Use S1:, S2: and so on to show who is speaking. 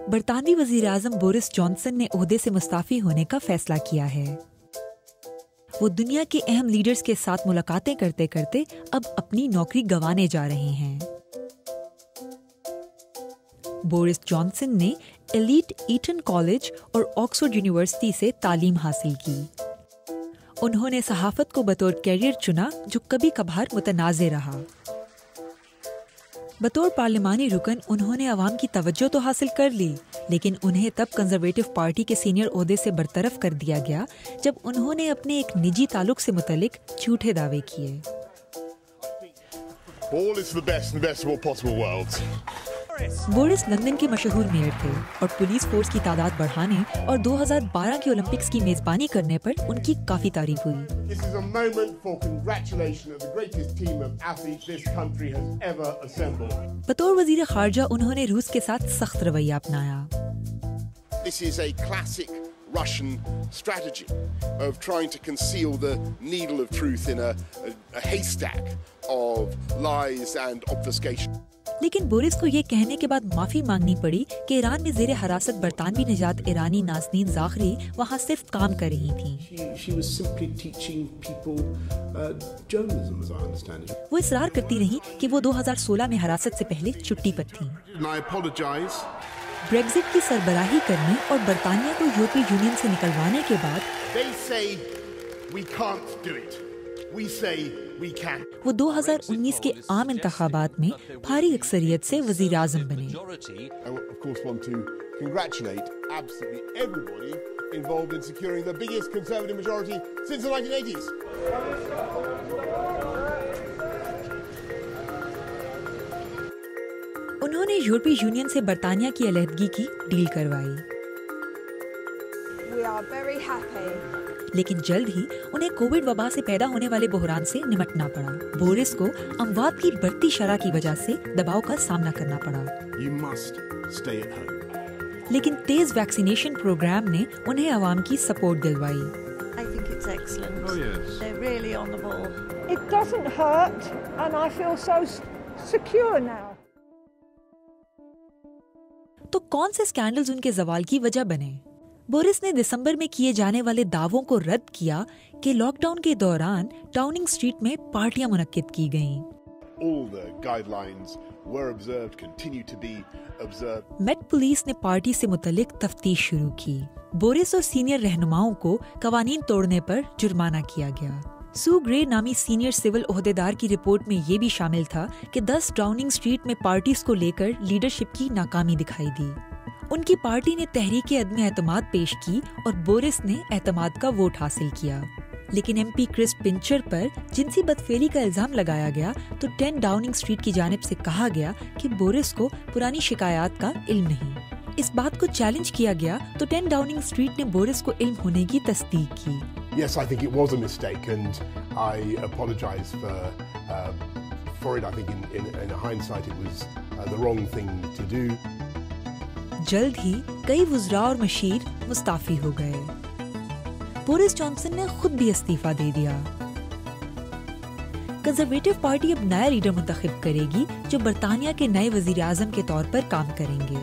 S1: برطانوی وزیر اعظم Boris Johnson نے عہدے سے مستعفی ہونے کا فیصلہ کیا ہے۔ وہ دنیا کے اہم لیڈرز کے ساتھ ملاقاتیں کرتے کرتے اب اپنی نوکری گنوانے جا رہے ہیں۔ بورس جانسن نے ایلیٹ ایٹن کالج اور آکسفورڈ یونیورسٹی سے تعلیم حاصل کی۔ انہوں نے صحافت کو بطور کیریئر چنا جو کبھی کبھار متنازع رہا۔ بطور پارلیمانی رکن انہوں نے عوام کی توجہ تو حاصل کر لی، لیکن انہیں تب کنزرویٹو پارٹی کے سینئر عہدے سے برطرف کر دیا گیا جب انہوں نے اپنے ایک نجی تعلق سے متعلق جھوٹے دعوے کیے۔ بورس لندن کے مشہور میئر تھے اور پولیس فورس کی تعداد بڑھانے اور 2012 کے اولمپکس کی میزبانی کرنے پر ان کی کافی تعریف ہوئی۔ بطور وزیر خارجہ انہوں نے روس کے ساتھ سخت رویہ اپنایا۔
S2: Russian strategy of trying to conceal the needle of truth in a haystack of lies and obfuscation.
S1: لیکن بورس کو یہ کہنے کے بعد معافی مانگنی پڑی کہ ایران میں زیر حراست برطانوی نژاد ایرانی نازنین زاغری وہاں صرف کام کر رہی تھیں۔ وہ اصرار کرتی رہیں کہ وہ 2016 میں حراست سے پہلے چھٹی پر تھیں۔ بریگزٹ کی سربراہی کرنے اور برطانیہ کو یورپی یونین سے نکلوانے کے بعد وہ 2019 کے عام انتخابات میں بھاری اکثریت سے وزیر اعظم بنے۔ انہوں نے یورپی یونین سے برطانیہ کی علیحدگی کی ڈیل کروائی، لیکن جلد ہی انہیں کووڈ وبا سے پیدا ہونے والے بحران سے نمٹنا پڑا۔ بورس کو اموات کی بڑھتی شرح کی وجہ سے دباؤ کا سامنا کرنا پڑا، لیکن تیز ویکسینیشن پروگرام نے انہیں عوام کی سپورٹ دلوائی۔ تو کون سے اسکینڈلز ان کے زوال کی وجہ بنے؟ بورس نے دسمبر میں کیے جانے والے دعووں کو رد کیا کہ لاک ڈاؤن کے دوران ڈاؤننگ اسٹریٹ میں پارٹیاں منعقد کی گئیں۔ میٹ پولیس نے پارٹی سے متعلق تفتیش شروع کی۔ بورس اور سینئر رہنماؤں کو قوانین توڑنے پر جرمانہ کیا گیا۔ سو گرے نامی سینئر سول عہدیدار کی رپورٹ میں یہ بھی شامل تھا کہ 10 ڈاؤننگ اسٹریٹ میں پارٹیز کو لے کر لیڈرشپ کی ناکامی دکھائی دی۔ ان کی پارٹی نے تحریک عدم اعتماد پیش کی اور بورس نے اعتماد کا ووٹ حاصل کیا، لیکن ایم پی کرس پنچر پر جنسی بدفعلی کا الزام لگایا گیا تو 10 ڈاؤننگ اسٹریٹ کی جانب سے کہا گیا کہ بورس کو پرانی شکایات کا علم نہیں۔ اس بات کو چیلنج کیا گیا تو 10 ڈاؤننگ اسٹریٹ نے بورس کو علم ہونے کی تصدیق کی۔
S2: Yes, I think it was a mistake and I apologize for it. I think in hindsight it was the wrong thing to do.
S1: جلد ہی کئی وزراء اور مشیر مستعفی ہو گئے۔ بورس جانسن نے خود بھی استعفیٰ دے دیا۔ کنزرویٹو پارٹی اب نیا لیڈر منتخب کرے گی جو برطانیہ کے نئے وزیر اعظم کے طور پر کام کریں گے۔